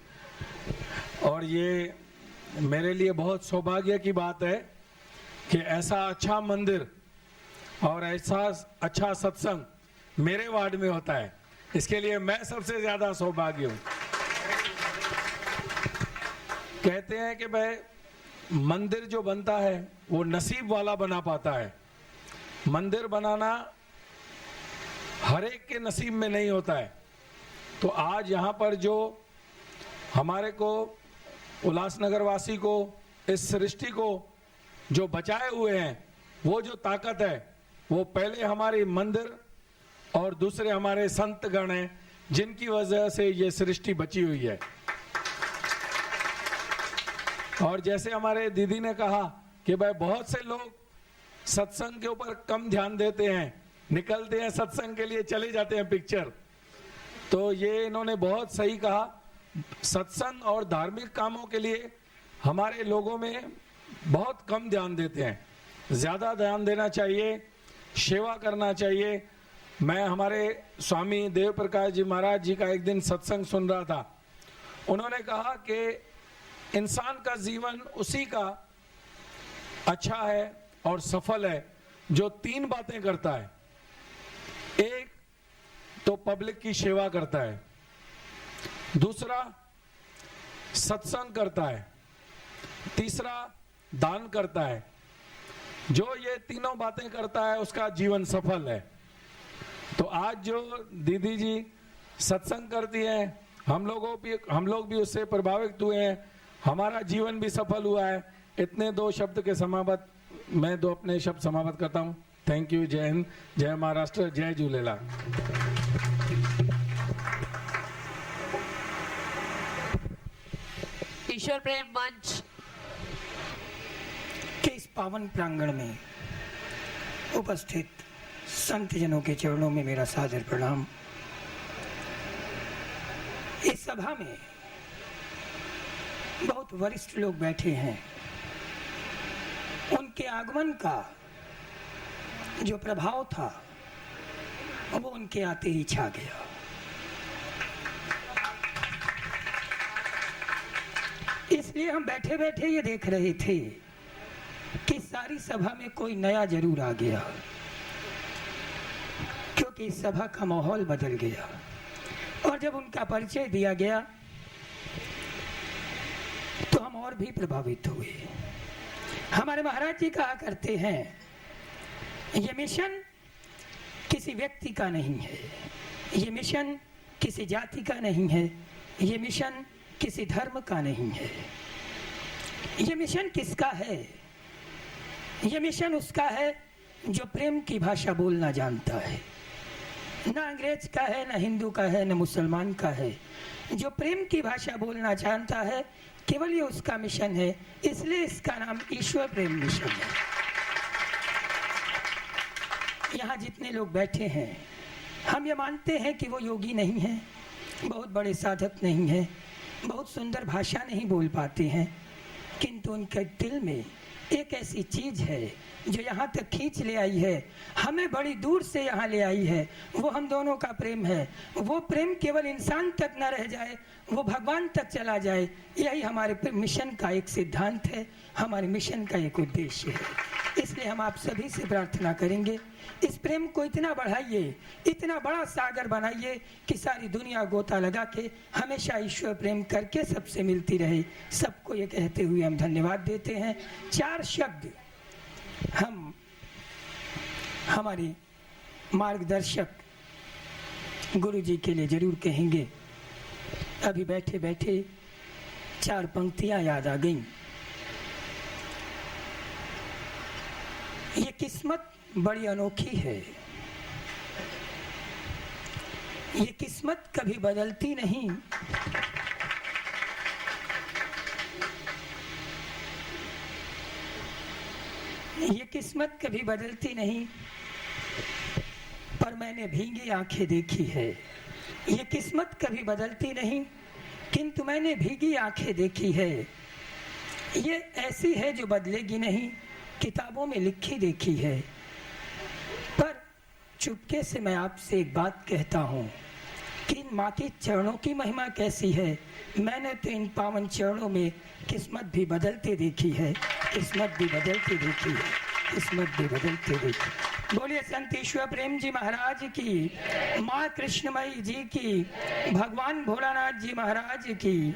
और ये मेरे लिए बहुत सौभाग्य की बात है कि ऐसा अच्छा मंदिर और ऐसा अच्छा सत्संग मेरे वार्ड में होता है। इसके लिए मैं सबसे ज्यादा सौभाग्य हूं। कहते हैं कि भाई मंदिर जो बनता है वो नसीब वाला बना पाता है। मंदिर बनाना हर एक के नसीब में नहीं होता है। तो आज यहाँ पर जो हमारे को उल्लासनगर वासी को, इस सृष्टि को जो बचाए हुए हैं, वो जो ताकत है वो पहले हमारी मंदिर और दूसरे हमारे संत गण हैं, जिनकी वजह से ये सृष्टि बची हुई है। और जैसे हमारे दीदी ने कहा कि भाई बहुत से लोग सत्संग के ऊपर कम ध्यान देते हैं, निकलते हैं सत्संग के लिए चले जाते हैं पिक्चर। तो ये इन्होंने बहुत सही कहा। सत्संग और धार्मिक कामों के लिए हमारे लोगों में बहुत कम ध्यान देते हैं। ज्यादा ध्यान देना चाहिए, सेवा करना चाहिए। मैं हमारे स्वामी देव प्रकाश जी महाराज जी का एक दिन सत्संग सुन रहा था। उन्होंने कहा कि इंसान का जीवन उसी का अच्छा है और सफल है जो 3 बातें करता है। एक तो पब्लिक की सेवा करता है, दूसरा सत्संग करता है, तीसरा दान करता है। जो ये तीनों बातें करता है उसका जीवन सफल है। तो आज जो दीदी जी सत्संग करती हैं, हम लोग भी उससे प्रभावित हुए हैं, हमारा जीवन भी सफल हुआ है। इतने 2 शब्द के समाप्त मैं 2 अपने शब्द समाप्त करता हूँ। Thank you. जय हिंद, जय महाराष्ट्र, जय झूलेलाल। ईश्वर प्रेम मंच के इस पावन प्रांगण में उपस्थित संत जनों के चरणों में मेरा सादर प्रणाम। इस सभा में बहुत वरिष्ठ लोग बैठे हैं। उनके आगमन का जो प्रभाव था वो उनके आते ही छा गया। इसलिए हम बैठे बैठे ये देख रहे थे कि सारी सभा में कोई नया जरूर आ गया, क्योंकि इस सभा का माहौल बदल गया। और जब उनका परिचय दिया गया तो हम और भी प्रभावित हुए। हमारे महाराज जी कहा करते हैं, ये मिशन किसी व्यक्ति का नहीं है, ये मिशन किसी जाति का नहीं है, ये मिशन किसी धर्म का नहीं है। ये मिशन किसका है? ये मिशन उसका है जो प्रेम की भाषा बोलना जानता है। ना अंग्रेज का है, ना हिंदू का है, ना मुसलमान का है। जो प्रेम की भाषा बोलना जानता है, केवल ये उसका मिशन है। इसलिए इसका नाम ईश्वर प्रेम मिशन है। यहाँ जितने लोग बैठे हैं, हम ये मानते हैं कि वो योगी नहीं हैं, बहुत बड़े साधक नहीं हैं, बहुत सुंदर भाषा नहीं बोल पाते हैं, किंतु उनके दिल में एक ऐसी चीज है जो यहाँ तक खींच ले आई है, हमें बड़ी दूर से यहाँ ले आई है। वो हम दोनों का प्रेम है। वो प्रेम केवल इंसान तक न रह जाए, वो भगवान तक चला जाए। यही हमारे मिशन का एक सिद्धांत है, हमारे मिशन का एक उद्देश्य है। इसलिए हम आप सभी से प्रार्थना करेंगे, इस प्रेम को इतना बढ़ाइए, इतना बड़ा सागर बनाइए कि सारी दुनिया गोता लगा के हमेशा ईश्वर प्रेम करके सबसे मिलती रहे। सबको ये कहते हुए हम धन्यवाद देते हैं। 4 शब्द हम हमारे मार्गदर्शक गुरु जी के लिए जरूर कहेंगे। अभी बैठे बैठे 4 पंक्तियां याद आ गईं। ये किस्मत बड़ी अनोखी है। ये किस्मत कभी बदलती नहीं। ये किस्मत कभी बदलती नहीं, पर मैंने भीगी आंखें देखी है। ये किस्मत कभी बदलती नहीं, किंतु मैंने भीगी आंखें देखी है। ये ऐसी है जो बदलेगी नहीं, किताबों में लिखी देखी है। पर चुपके से मैं आपसे एक बात कहता हूँ कि इन माँ के चरणों की महिमा कैसी है। मैंने तो इन पावन चरणों में किस्मत भी बदलते देखी है, किस्मत भी बदलते देखी है, किस्मत भी बदलते देखी। बोलिए संत ईश्वर प्रेम जी महाराज की, माँ कृष्णमयी जी की, भगवान भोलानाथ जी महाराज की।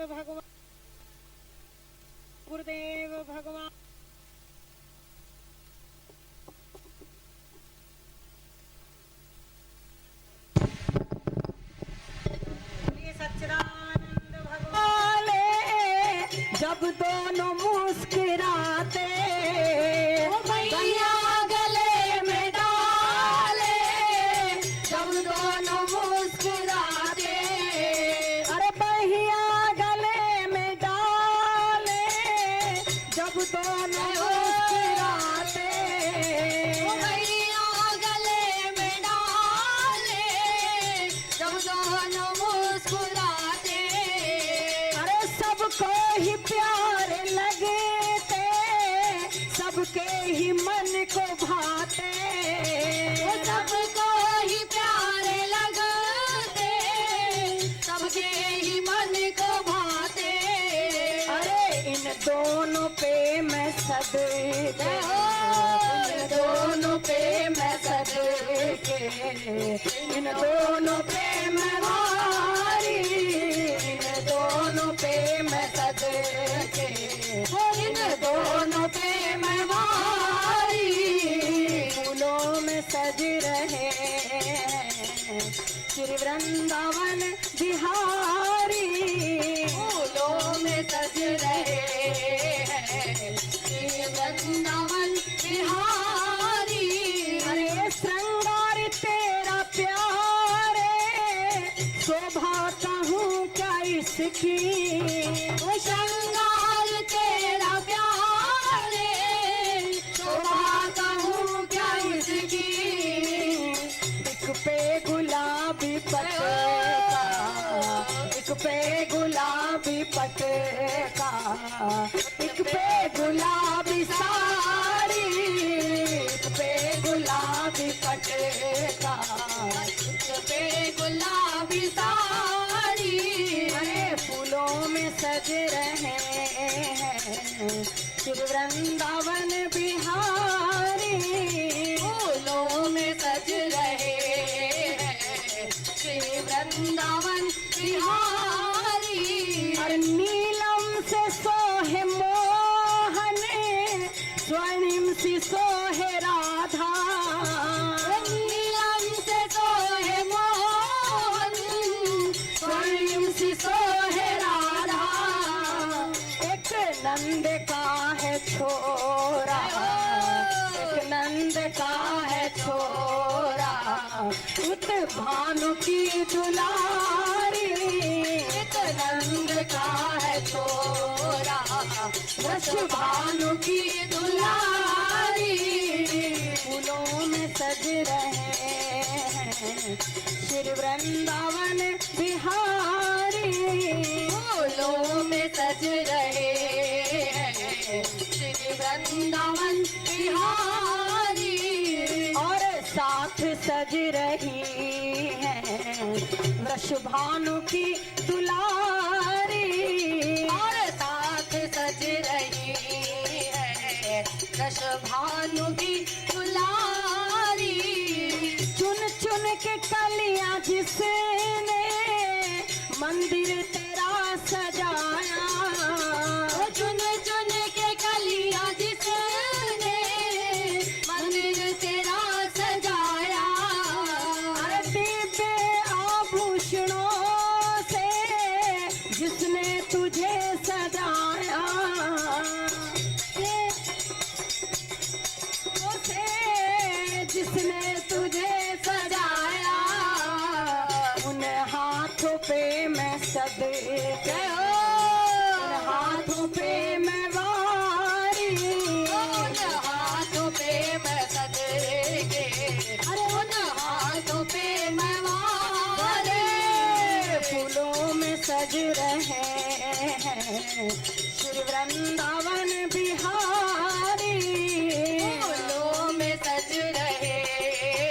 भगवान गुरुदेव भगवान सच्चिदानंद भगवान जब दोनों मुस्कुराते भैया गले में डाले, जब दोनों मुस्कुराते, अरे भैया गले में डाले, जब दोनों मुस्कुराते, भैया गले में डाले, जब दोनों मुस्कुराते, अरे सबको ही प्यारे लगते, सबके ही मन को भाते, सबको ही प्यारे लगते, सबके ही मन को भाते। अरे इन दोनों पे मैं सदके, इन दोनों पे मैं सदके, इन दोनों पे मैं वारी, इन दोनों पे मैं सदके, इन दोनों पे मैं वारी। फूलों में सज रहे श्री वृंदावन बिहारी, फूलों में सज रहे श्री वृंदावन बिहारी। अरे श्रृंगार तेरा प्यारे, शोभा कहूँ क्या इसकी, वो श्रृंगार तेरा प्यारे, शोभा कहूँ क्या इसकी। एक पे गुलाबी पत्ता, एक पे गुलाबी पत्ता, एक पे गुलाबी साड़ी, एक पे गुलाबी पत्ता, एक पे गुलाबी वृंदावन बिहारी फूलों में सज रहे हैं श्री वृंदावन बिहारी। और नीलम से सोहे मोहन स्वर्णिम सी सोहे राधा। नीलम से सोहे मोहन स्वर्णिम सी सोहे राधा। एक नंद का है छोरा, एक नंद का है छोरा, उत भानु की दुलारी। एक नंद का है छोरा वृष भानु की दुलारी। फूलों में सज रहे हैं श्री वृंदावन बिहारी। फूलों में सज रहे हैं श्री वृंदावन बिहारी। और साथ सज रही है वृषभानु की दुलारी। और साथ सज रही है वृषभानु की दुलारी। चुन चुन के कलियां जिसने मंदिर तेरा सजाया। चुन चुन के कलियां जिसने मंदिर तेरा सजाया। अरे दिव्य आभूषणों से जिसने तुझे सजाया। उसे जिसने तुझे सजाया, उन हाथों पे मैं सदके हो, उन हाथों पे मैं वारी। उन हाथों पे मैं सदके, अरे उन हाथों पे मैं वारे। फूलों में सज रहे हैं श्री वृंदावन बिहारी। फूलों में सज रहे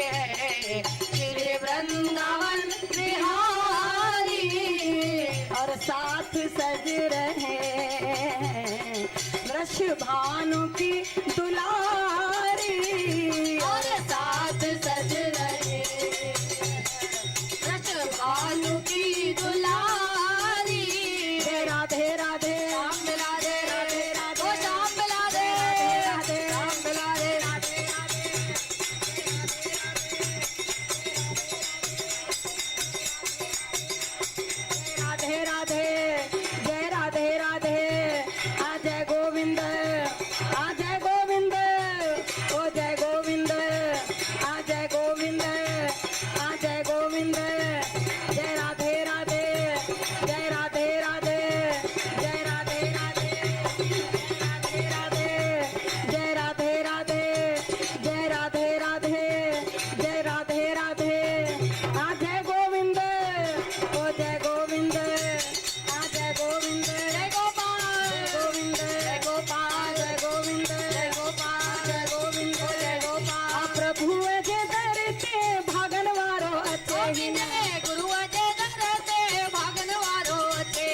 हैं श्री वृंदावन बिहारी। और साथ सज रहे हैं वृषभानु की दुलारी। और साथ सज रहे वृषभानु की दुलारी। राधे राधे राम राधे राधे राधे ओ श्याम राधे राधे राम राधे राधे राधे राधे जय राधे राधे। आ जय गोविंद, आ जय गोविंद, ओ जय गोविंद, आ जय गोविंद, आ जय गोविंद। जय राधे राधे, जय राधे राधे, जय राधे राधे, जय राधे राधे, जय राधे राधे, जय राधे राधे, जय राधे राधे। आ जय गोविंद, ओ जय गोविंद, आ जय गोविंद, जय गोपाल, जय गोविंद, जय गोपाल, जय गोविंद, जय गोपाल, जय गोविंद, जय गोपाल। आ प्रभु जे दरते भागन वारो अचे ही न, गुरु अजय दरते भागन वारो अचे।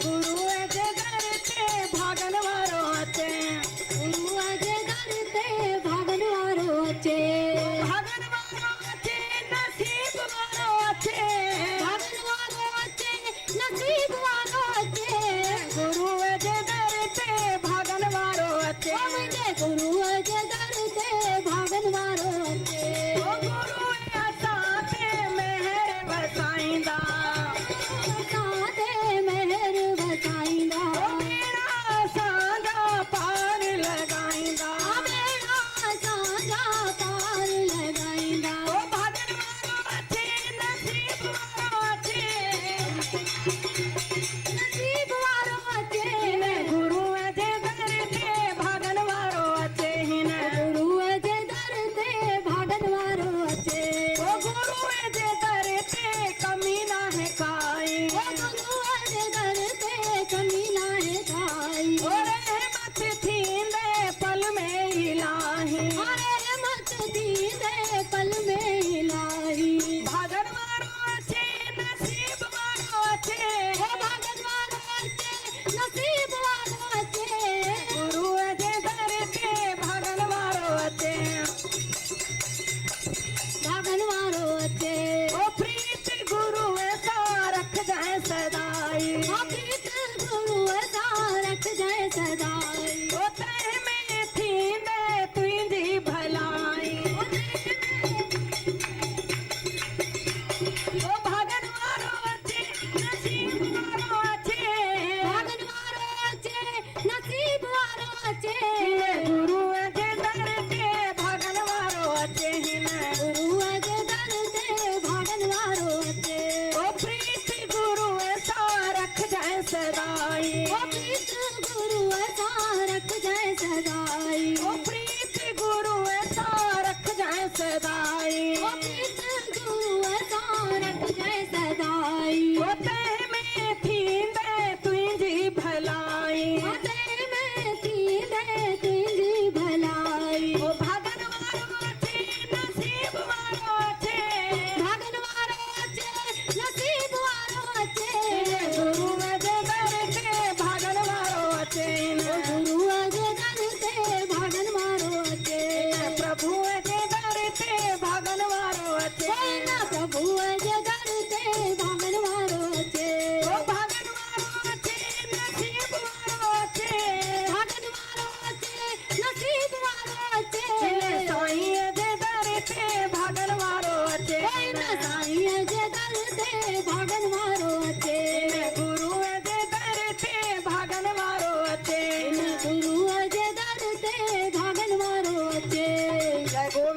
गुरु जे दरते भागन वारो अचे, गुरु अजय दरते भागन वारो अचे। भागन वारो अचे, नसीब वारो अचे, भागन वारो अचे नसीब वारो अचे। गुरु जे दरते भागन वारो अचे। गुरु अजय दरते भागन वारो अचे। ओ गुरु असाते मेहर वसाईंदा, साथे मेहर वसाईंदा। मेरा सांगा पार लगाईंदा। मेरा साजा पार लगाईंदा।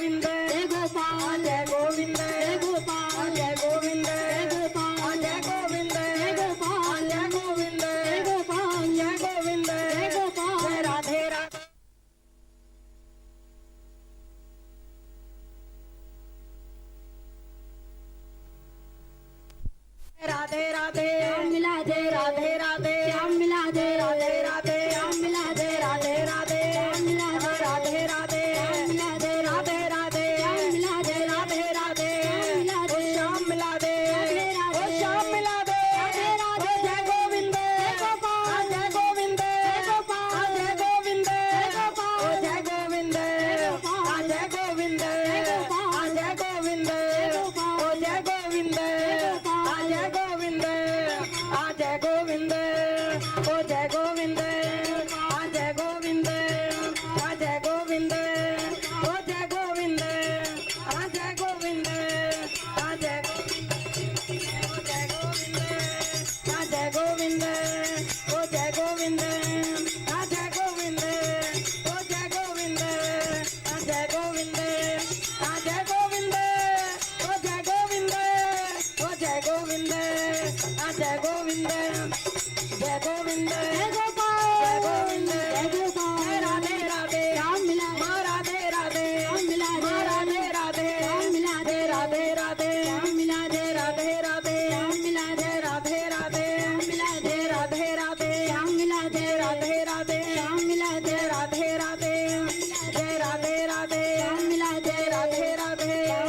गोविंद जय गोपाल जय गोविंद जय गोपाल जय गोविंद जय गोपाल जय गोविंद जय गोपाल जय गोविंद जय गोपाल जय गोविंद जय गोपाल राधे राधे राधे राधे मिला दे राधे राधे मिला दे राधे राधे मिला दे राधे राधे मिला दे राधे राधे मिला दे राधे राधे मिला दे राधे राधे मिला दे श्याम मिला दे ओ श्याम मिला दे राधे जय गोविंद जय गोपाल जय गोविंद जय गोपाल जय गोविंद जय गोपाल जय गोविंद जय गोविंद जय गोविंद जय गोविंद जय गोविंद जय गोविंद जय गोविंद ओ जय गोविंद जय गोविंद जय गोविंद ओ जय गोविंद जय गोविंद जय गोविंद ओ जय गोविंद जय गोविंद ओ जय गोविंद जय गोविंद जय गोविंद ओ जय गोविंद ओ जय गोविंद जय गोविंद जय गोविंद जय गोपाल जय गोविंद जय गोपाल राधे राधे राम मिला राधे राधे राम मिला राधे राधे राम मिला दे राधे राधे राम मिला दे राधे राधे राम मिला दे राधे राधे राम मिला दे राधे राधे राम मिला दे राधे राधे राम मिला दे राधे राधे जय राधे राधे राम मिला दे राधे राधे